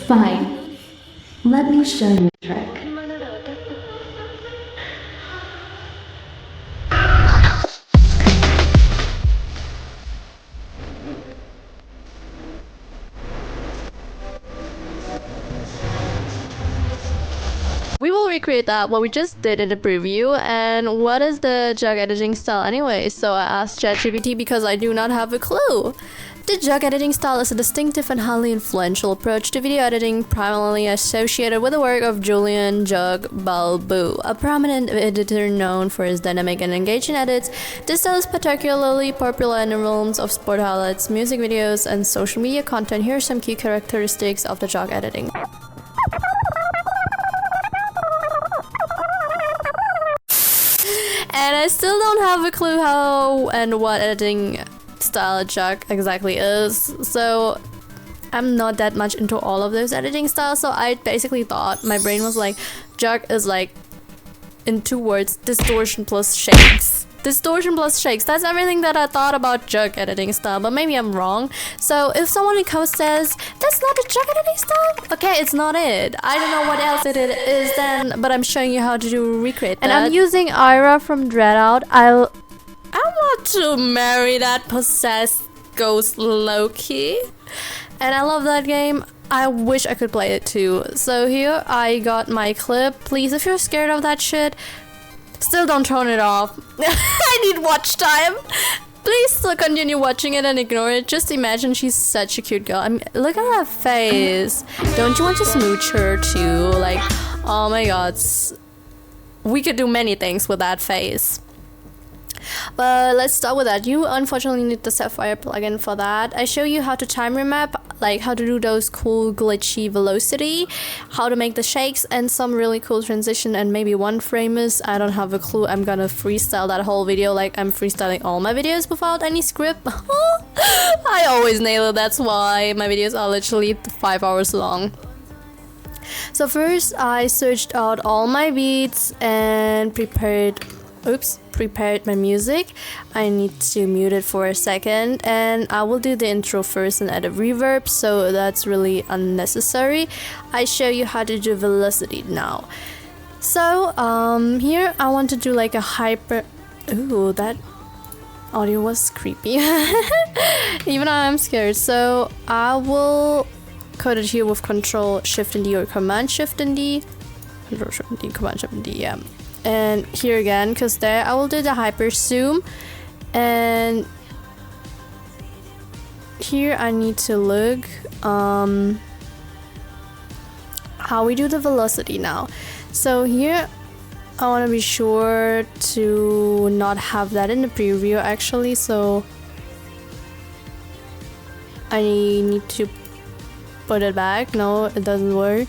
Fine. Let me show you a trick. We will recreate that what we just did in the preview. And what is the Jugg editing style anyway? So I asked ChatGPT because I do not have a clue. The Jugg editing style is a distinctive and highly influential approach to video editing, primarily associated with the work of Julian Jugg Balbu, a prominent editor known for his dynamic and engaging edits. This style is particularly popular in the realms of sport highlights, music videos, and social media content. Here are some key characteristics of the Jugg editing. And I still don't have a clue how and what editing style Jugg exactly is, so I'm not that much into all of those editing styles. So I basically thought, my brain was like, Jugg is like, in 2 words, distortion plus shakes. Distortion plus shakes. That's everything that I thought about Jugg editing style, but maybe I'm wrong. So if someone in comments says that's not the Jugg editing style, okay, it's not it. I don't know what else it is then, but I'm showing you how to recreate that. And I'm using Ira from Dreadout. I want to marry that possessed ghost Loki, and I love that game. I wish I could play it too. So here I got my clip. Please, if you're scared of that shit, still don't turn it off. I need watch time. Please still continue watching it and ignore it. Just imagine she's such a cute girl. I mean, look at that face. Don't you want to smooch her too? Like, oh my god. We could do many things with that face. But let's start with that. You unfortunately need the Sapphire plugin for that. I show you how to time remap, like how to do those cool glitchy velocity, how to make the shakes, and some really cool transition, and maybe one frame is, I don't have a clue. I'm gonna freestyle that whole video like I'm freestyling all my videos without any script. I always nail it, that's why my videos are literally 5 hours long. So first I searched out all my beats and prepared my music. I need to mute it for a second, and I will do the intro first and add a reverb, so that's really unnecessary. I show you how to do velocity now. So here I want to do like a hyper. Ooh, that audio was creepy. Even I'm scared. So I will code it here with Control Shift and D or Command Shift and D. Control Shift and D, Command Shift and D, yeah. And here again, because there I will do the Hyperzoom, and here I need to look how we do the velocity now. So here I want to be sure to not have that in the preview actually, so I need to put it back. No, it doesn't work.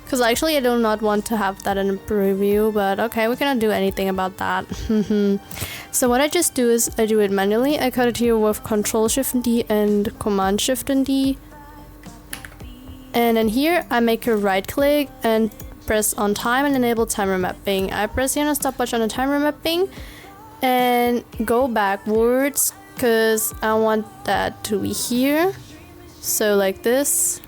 Because actually I do not want to have that in a preview, but okay, we cannot do anything about that. So what I just do is I do it manually. I cut it here with Control Shift and D and Command Shift and D. And then here I make a right click and press on time and enable timer mapping. I press here on a stopwatch on the timer mapping and go backwards because I want that to be here. So like this.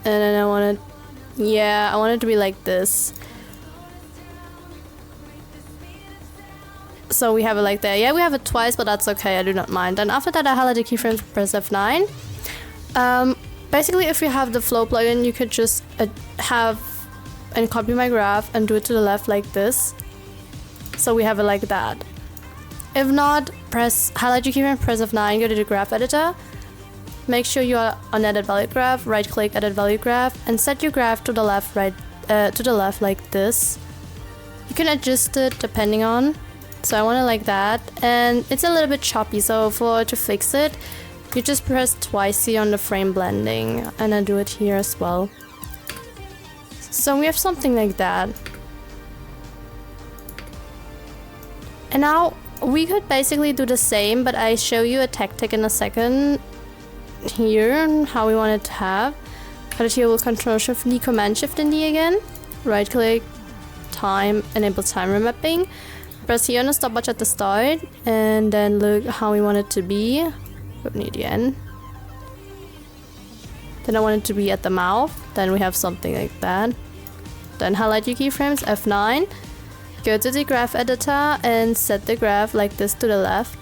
And then I want it to be like this. So we have it like that. Yeah, we have it twice, but that's okay, I do not mind. And after that I highlight the keyframes, press F9. Basically if you have the flow plugin, you could just have and copy my graph and do it to the left like this. So we have it like that. If not, highlight your keyframe, press F9, go to the graph editor. Make sure you are on edit value graph, right click edit value graph, and set your graph to the left, like this. You can adjust it depending on. So I want it like that, and it's a little bit choppy, so to fix it, you just press twice here on the frame blending, and I do it here as well. So we have something like that. And now we could basically do the same, but I show you a tactic in a second. Here how we want it to have. Cut it here with Control Shift and D, Command Shift and D again. Right click, time, enable timer mapping. Press here on the stopwatch at the start, and then look how we want it to be. Go near the end. Then I want it to be at the mouth. Then we have something like that. Then highlight your keyframes, F9. Go to the graph editor and set the graph like this to the left.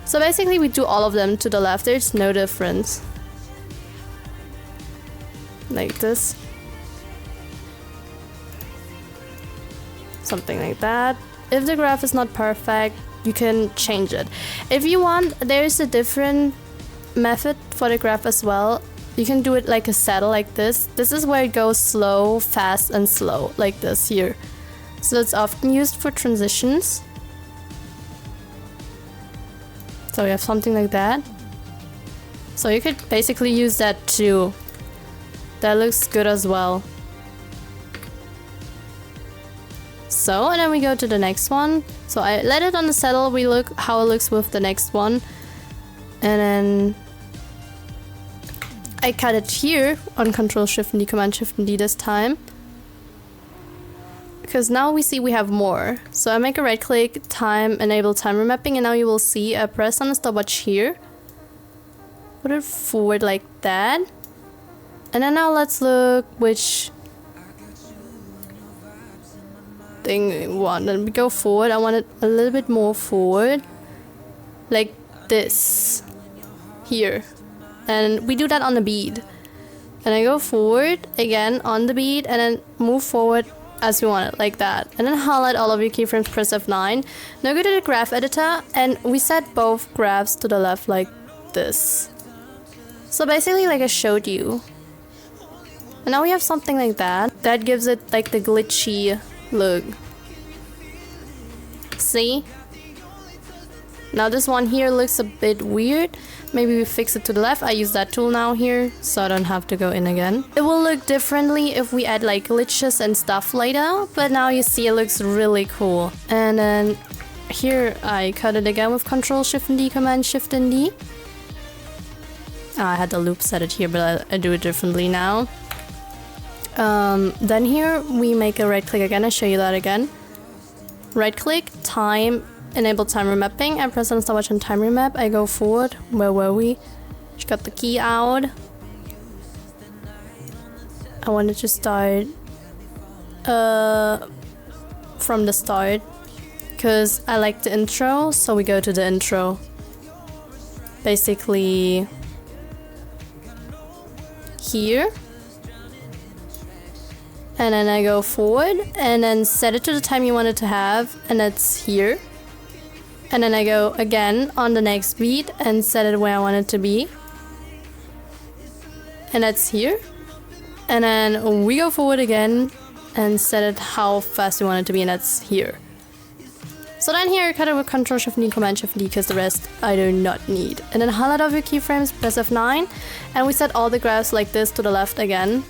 So basically we do all of them to the left. There's no difference. Like this. Something like that. If the graph is not perfect, you can change it. If you want, there's a different method for the graph as well. You can do it like a saddle like this. This is where it goes slow, fast, and slow, like this here. So it's often used for transitions. So we have something like that. So you could basically use that too. That looks good as well. So, and then we go to the next one. So I let it on the saddle, we look how it looks with the next one. And then I cut it here on Ctrl+Shift+D, Command+Shift+D this time. Because now we see we have more. So I make a right click, enable time remapping, and now you will see I press on the stopwatch here. Put it forward like that. And then now let's look which thing we want. Then we go forward. I want it a little bit more forward. Like this. Here. And we do that on the bead. And I go forward again on the bead and then move forward as we want it, like that. And then highlight all of your keyframes, press F9. Now go to the graph editor and we set both graphs to the left like this. So basically like I showed you. And now we have something like that. That gives it like the glitchy look. See? Now this one here looks a bit weird. Maybe we fix it to the left. I use that tool now here, so I don't have to go in again. It will look differently if we add like glitches and stuff later, but now you see it looks really cool. And then here I cut it again with Ctrl+Shift+D, Command+Shift+D. I had the loop set it here, but I do it differently now. Then here we make a right click again. I show you that again. Right click, time, enable time remapping. I press on the stopwatch and time remap. I go forward. Where were we? Just got the key out. I wanted to start from the start because I like the intro, so we go to the intro. Basically here. And then I go forward and then set it to the time you want it to have, and that's here. And then I go again on the next beat and set it where I want it to be. And that's here. And then we go forward again and set it how fast we want it to be, and that's here. So then here I cut it with Ctrl+Shift+D, Command+Shift+D because the rest I do not need. And then highlight all your keyframes, press F9, and we set all the graphs like this to the left again.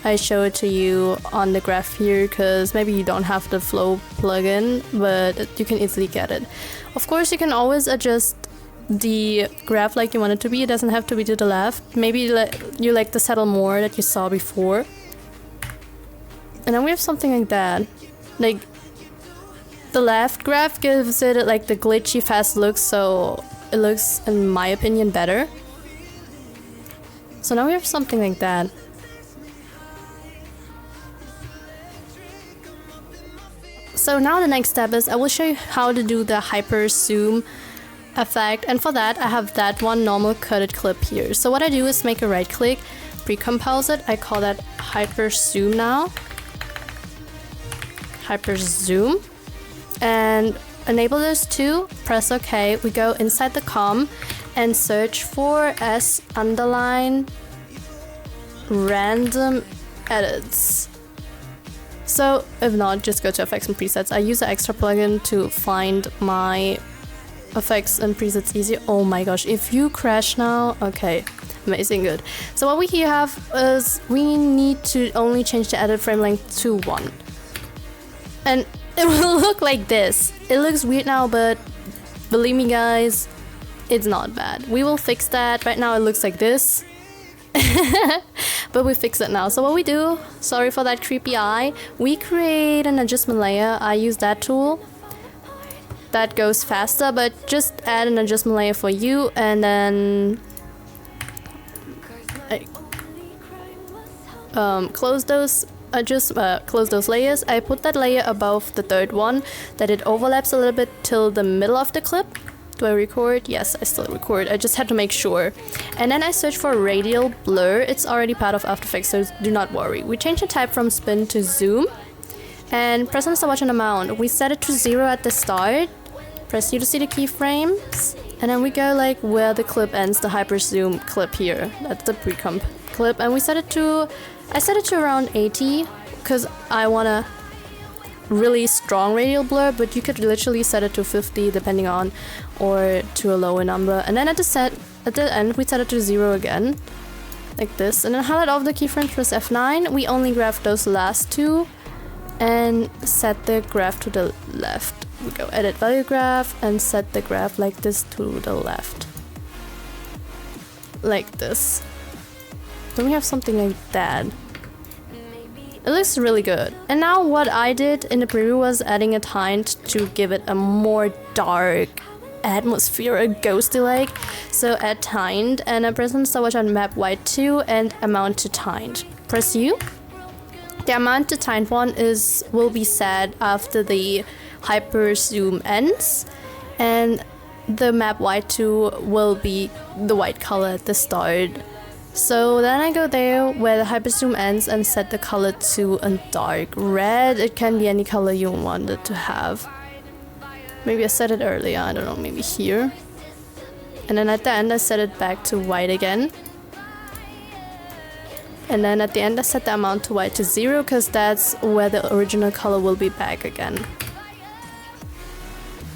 I show it to you on the graph here because maybe you don't have the flow plugin, but you can easily get it. Of course, you can always adjust the graph like you want it to be. It doesn't have to be to the left. Maybe you like the saddle more that you saw before. And then we have something like that. Like the left graph gives it like the glitchy fast look, so it looks, in my opinion, better. So now we have something like that. So now the next step is I will show you how to do the Hyperzoom effect, and for that I have that one normal cutted clip here. So what I do is make a right click, pre-compose it, I call that Hyperzoom now. Hyperzoom. And enable those two, press OK, we go inside the com and search for _random edits. So if not, just go to effects and presets. I use an extra plugin to find my effects and presets easier. Oh my gosh, if you crash now, okay, amazing, good. So what we here have is we need to only change the edit frame length to 1. And it will look like this. It looks weird now, but believe me guys, it's not bad. We will fix that. Right now it looks like this. But we fix it now. So what we do, sorry for that creepy eye, we create an adjustment layer. I use that tool. That goes faster, but just add an adjustment layer for you, and then close those close those layers, I put that layer above the third one, that it overlaps a little bit till the middle of the clip. Do I record? Yes, I still record. I just had to make sure. And then I search for radial blur. It's already part of After Effects, so do not worry. We change the type from spin to zoom. And press on the stopwatch and amount. We set it to 0 at the start. Press U to see the keyframes. And then we go like where the clip ends, the Hyperzoom clip here. That's the pre-comp clip. And we set it to... I set it to around 80 because I want a really strong radial blur, but you could literally set it to 50 depending on, or to a lower number. And then at the end we set it to 0 again, like this. And then highlight all of the keyframes, press F9. We only graph those last two and set the graph to the left. We go edit value graph and set the graph like this to the left. Like this. Then we have something like that. It looks really good. And now what I did in the preview was adding a tint to give it a more dark atmosphere, a ghosty like. So add tint, and I press on the stopwatch on map white 2 and amount to tint. Press U. The amount to tint one will be set after the Hyperzoom ends, and the map white 2 will be the white color at the start. So then I go there where the Hyperzoom ends and set the color to a dark red. It can be any color you want it to have. Maybe I set it earlier, I don't know, maybe here. And then at the end I set it back to white again. And then at the end I set the amount to white to 0 because that's where the original color will be back again.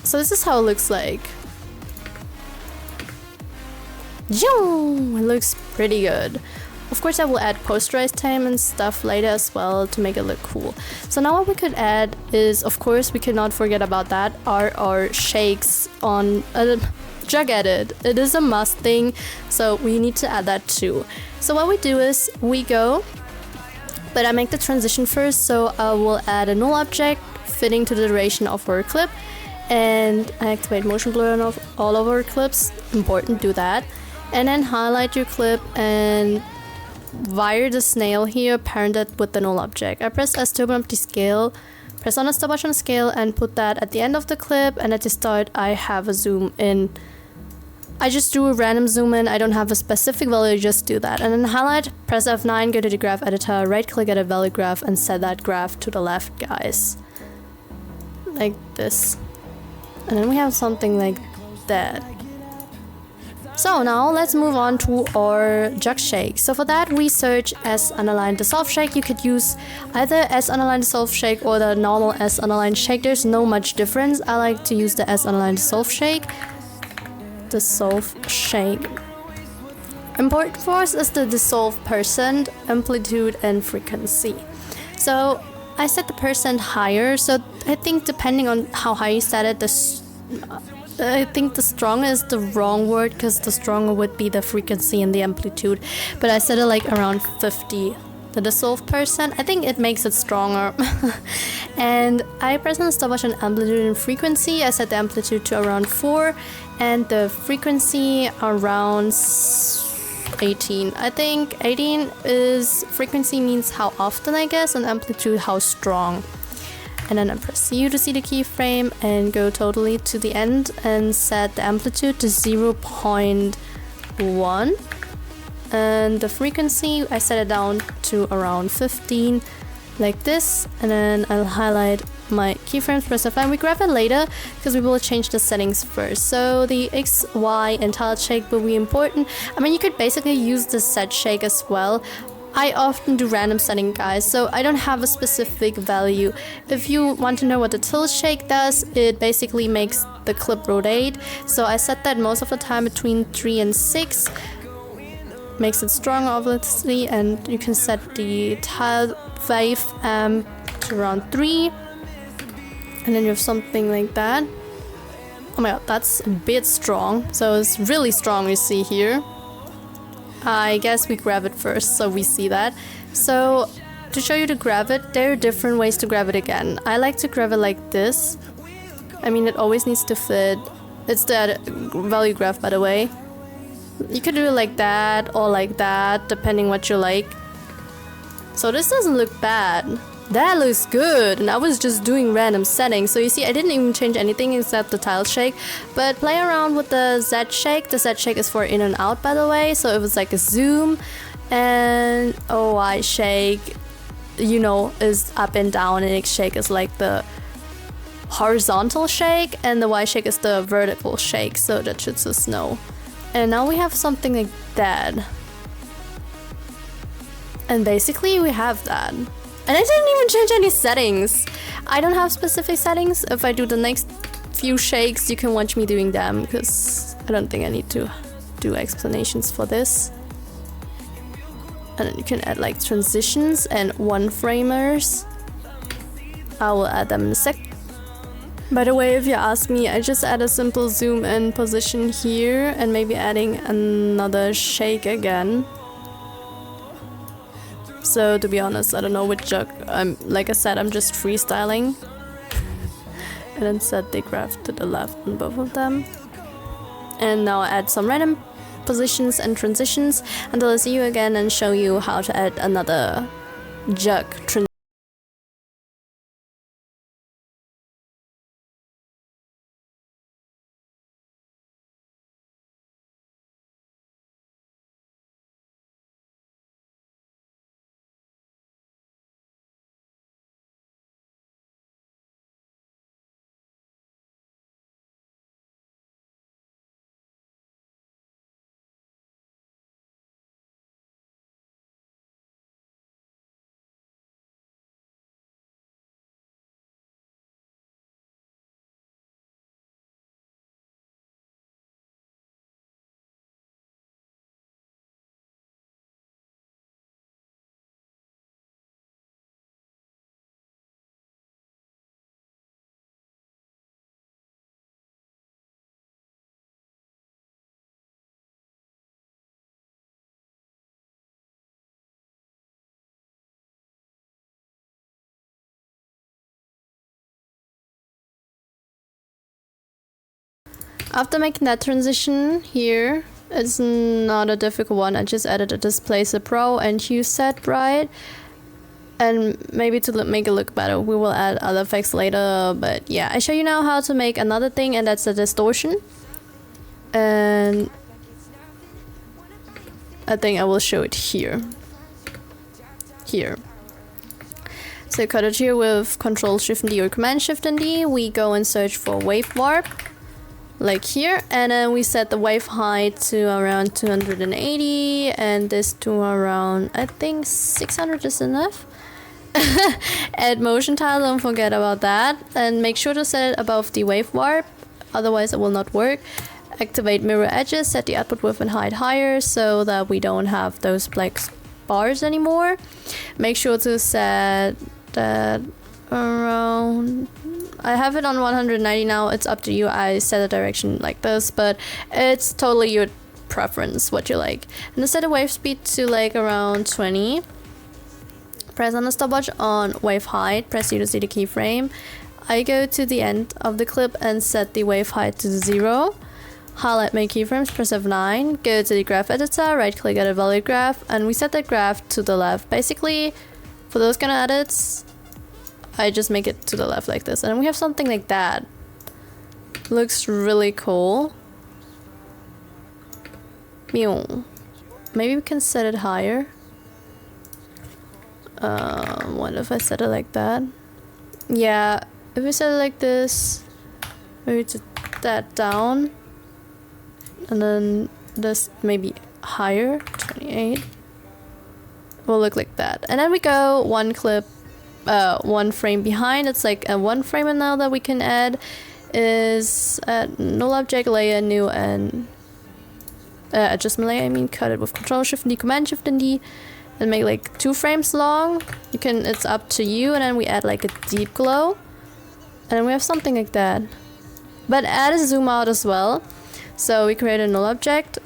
So this is how it looks like. It looks pretty good. Of course I will add posterize time and stuff later as well to make it look cool. So now what we could add is, of course we cannot forget about that, are our shakes on Jugg edit. It is a must thing, so we need to add that too. So what we do is we go, but I make the transition first, so I will add a null object fitting to the duration of our clip, and I activate motion blur on all of our clips. Important, do that. And then highlight your clip and wire the snail here, parent it with the null object. I press S to open up the scale, press on the stopwatch on scale and put that at the end of the clip, and at the start I have a zoom in. I just do a random zoom in, I don't have a specific value, just do that. And then highlight, press F9, go to the graph editor, right click at a value graph and set that graph to the left, guys. Like this. And then we have something like that. So now let's move on to our Jugg shake. So for that we search S underline dissolve shake. You could use either S underline dissolve shake or the normal S underline shake. There's no much difference. I like to use the S underline dissolve shake. Dissolve shake. Important for us is the dissolve percent, amplitude and frequency. So I set the percent higher, so I think depending on how high you set it, I think the stronger is the wrong word, because the stronger would be the frequency and the amplitude, but I set it like around 50. The dissolve percent, I think it makes it stronger. And I press on the stopwatch on amplitude and frequency. I set the amplitude to around 4 and the frequency around 18. I think 18 is frequency means how often, I guess, and amplitude how strong. And then I press U to see the keyframe and go totally to the end and set the amplitude to 0.1. And the frequency, I set it down to around 15, like this. And then I'll highlight my keyframes, press F9. We grab it later because we will change the settings first. So the X, Y, and tilde shake will be important. I mean, you could basically use the set shake as well. I often do random setting, guys, so I don't have a specific value. If you want to know what the tilt shake does, it basically makes the clip rotate. So I set that most of the time between 3 and 6. Makes it strong, obviously, and you can set the tilde wave to around 3. And then you have something like that. Oh my god, that's a bit strong. So it's really strong, you see here. I guess we grab it first, so we see that. So to show you to grab it, there are different ways to grab it again. I like to grab it like this. I mean, it always needs to fit. It's the value graph, by the way. You could do it like that or like that, depending what you like. So this doesn't look bad. That looks good, and I was just doing random settings. So you see, I didn't even change anything except the tile shake, but play around with the Z shake. The Z shake is for in and out, by the way, so it was like a zoom, and Y shake, you know, is up and down, and X shake is like the horizontal shake, and the Y shake is the vertical shake, so that should just know. And now we have something like that. And basically we have that. And I didn't even change any settings. I don't have specific settings. If I do the next few shakes, you can watch me doing them, because I don't think I need to do explanations for this. And then you can add like transitions and one framers. I will add them in a sec. By the way, if you ask me, I just add a simple zoom in position here and maybe adding another shake again. So to be honest, I don't know which Jugg. Like I said, I'm just freestyling. And then set the graph to the left on both of them. And now I add some random positions and transitions until I see you again and show you how to add another Jugg transition. After making that transition here, it's not a difficult one. I just added a display pro and hue set right. And maybe to make it look better, we will add other effects later. But yeah, I show you now how to make another thing, and that's a distortion. And I think I will show it here. Here. So cut it here with Control Shift and D or Command Shift and D. We go and search for wave warp. Like here, and then we set the wave height to around 280 and this to around, I think 600 is enough. Add motion tile, don't forget about that, and make sure to set it above the wave warp, otherwise it will not work. Activate mirror edges, set the output width and height higher so that we don't have those black bars anymore. Make sure to set that around, I have it on 190 now, it's up to you. I set a direction like this, but it's totally your preference, what you like. And then set the wave speed to like around 20. Press on the stopwatch on wave height, press U to see the keyframe. I go to the end of the clip and set the wave height to 0. Highlight my keyframes, press F9, go to the graph editor, right click, edit value graph, and we set the graph to the left. Basically, for those kind of edits, I just make it to the left like this, and we have something like that. Looks really cool. Maybe we can set it higher. What if I set it like that? Yeah, if we set it like this, maybe to that down, and then this maybe higher, 28. Will look like that, and then we go one clip. One frame behind. It's like a one frame, and now that we can add is null object layer, new, and adjustment layer. I mean, cut it with Control Shift and D, Command Shift and D, and make like 2 frames long. You can, it's up to you. And then we add like a deep glow, and then we have something like that. But add a zoom out as well. So we create a null object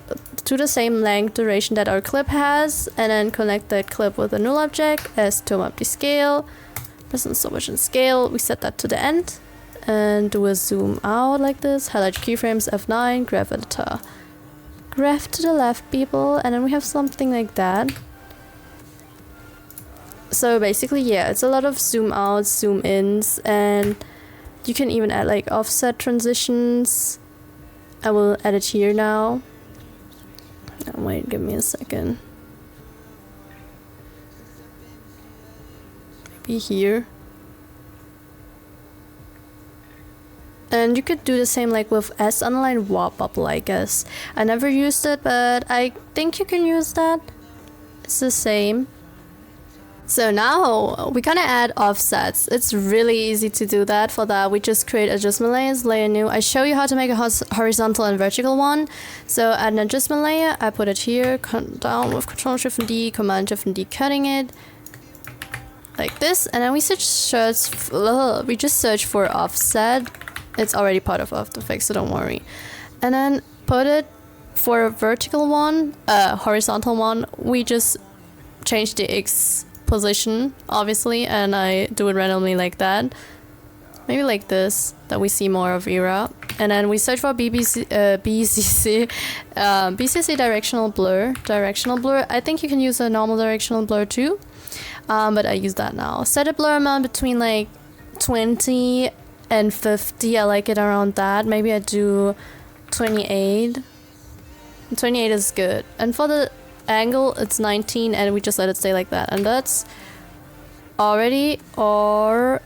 to the same length duration that our clip has, and then connect that clip with a null object as to up the scale. Press on stopwatch and scale. We set that to the end and do a zoom out like this. Highlight keyframes, F9, graph editor. Graph to the left, people, and then we have something like that. So basically, yeah, it's a lot of zoom outs, zoom ins, and you can even add like offset transitions. I will add it here now. Oh, wait, give me a second. Maybe here. And you could do the same like with S underline warp bubble, I guess. I never used it, but I think you can use that. It's the same. So now we're gonna add offsets. It's really easy to do that. For that, we just create adjustment layers, layer new. I show you how to make a horizontal and vertical one. So add an adjustment layer, I put it here, down with Control Shift and D, Command Shift and D, cutting it like this, and then we just search for offset. It's already part of After Effects, so don't worry. And then put it for a vertical one, horizontal one. We just change the X position, obviously, and I do it randomly like that. Maybe like this, that we see more of era. And then we search for BCC directional blur. I think you can use a normal directional blur too, but I use that now. Set a blur amount between like 20 and 50. I like it around that. Maybe I do 28. 28 is good. And for the angle, it's 19, and we just let it stay like that. And that's already or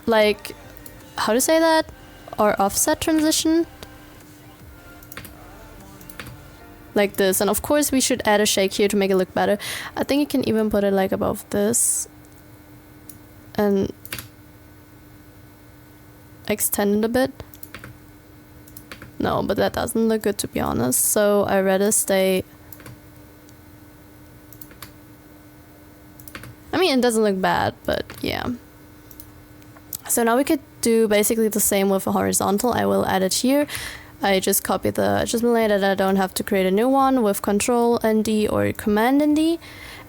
like, how to say that? Or offset transition. Like this. And of course we should add a shake here to make it look better. I think you can even put it like above this and extend it a bit. No, but that doesn't look good, to be honest. So I rather stay. I mean, it doesn't look bad, but yeah. So now we could do basically the same with a horizontal. I will add it here. I just copy the adjustment layer that I don't have to create a new one with Control and D or Command and D.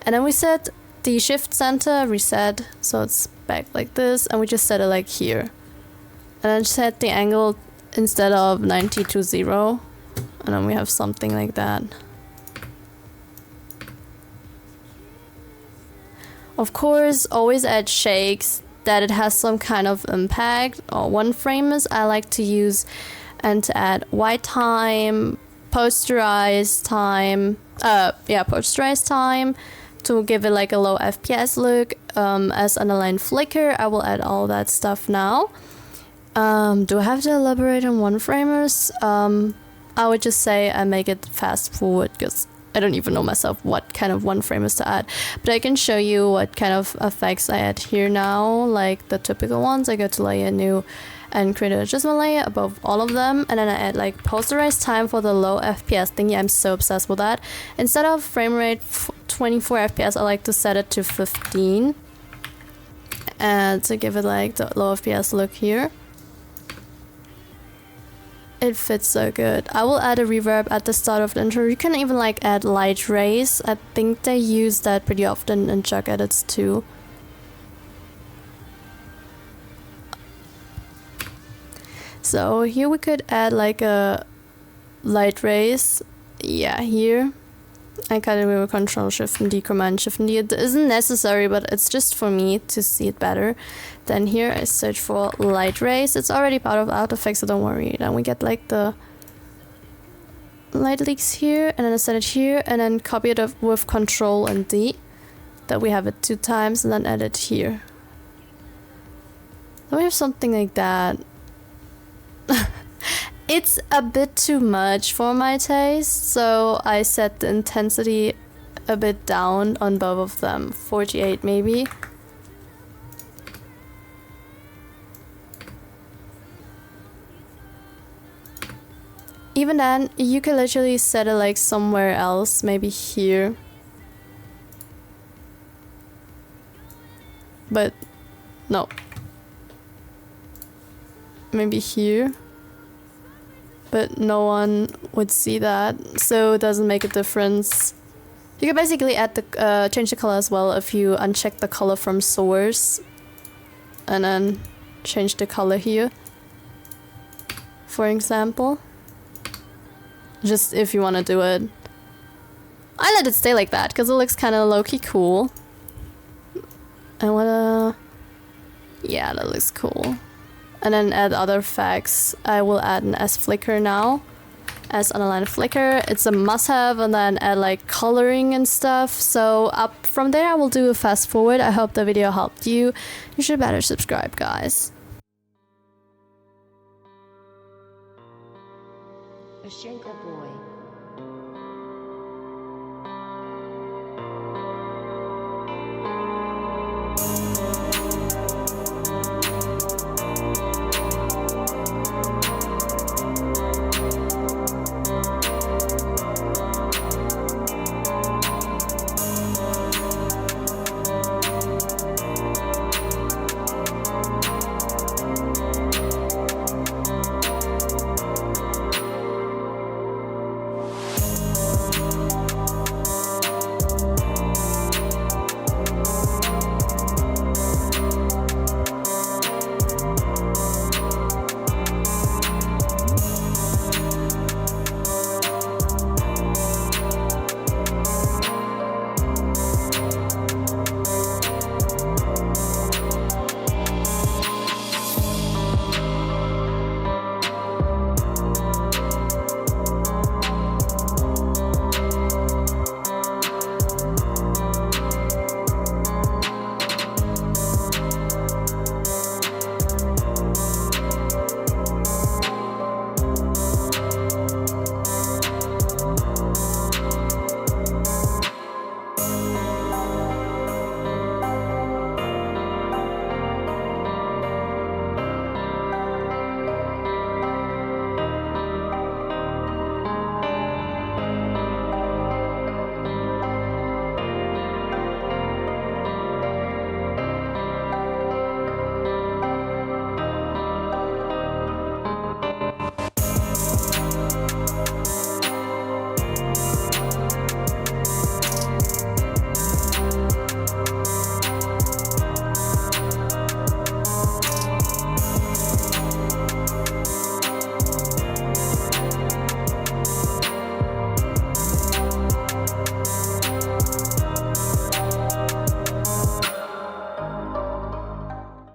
And then we set the shift center, reset, so it's back like this, and we just set it like here. And then set the angle instead of 90 to 0, and then we have something like that. Of course, always add shakes that it has some kind of impact, or one framers I like to use, and to add white time, posterized time, posterized time, to give it like a low FPS look. As underline flicker, I will add all that stuff now. Do I have to elaborate on one framers? I would just say I make it fast forward, because I don't even know myself what kind of one framers to add. But I can show you what kind of effects I add here now, like the typical ones. I go to layer new and create an adjustment layer above all of them, and then I add like posterized time for the low FPS thingy. I'm so obsessed with that. Instead of frame rate 24 FPS, I like to set it to 15, and to give it like the low FPS look here. It fits so good. I will add a reverb at the start of the intro. You can even like add light rays. I think they use that pretty often in Jugg edits too. So here we could add like a light rays. Yeah, here. I cut it with Control Shift and D, Command Shift and D. It isn't necessary, but it's just for me to see it better. Then here I search for light rays. It's already part of After Effects, so don't worry. Then we get like the light leaks here, and then I set it here, and then copy it up with Control and D. That we have it 2 times, and then add it here. Then we have something like that. It's a bit too much for my taste, so I set the intensity a bit down on both of them. 48 maybe. Even then, you can literally set it like somewhere else, maybe here. But no. Maybe here. But no one would see that, so it doesn't make a difference. You can basically add the change the color as well if you uncheck the color from source, and then change the color here, for example. Just if you want to do it. I let it stay like that because it looks kind of low-key cool. I wanna... Yeah, that looks cool. And then add other effects. I will add an S flicker now. S underline flicker. It's a must-have, and then add like coloring and stuff. So up from there I will do a fast forward. I hope the video helped you. You should better subscribe, guys. A Shanker boy.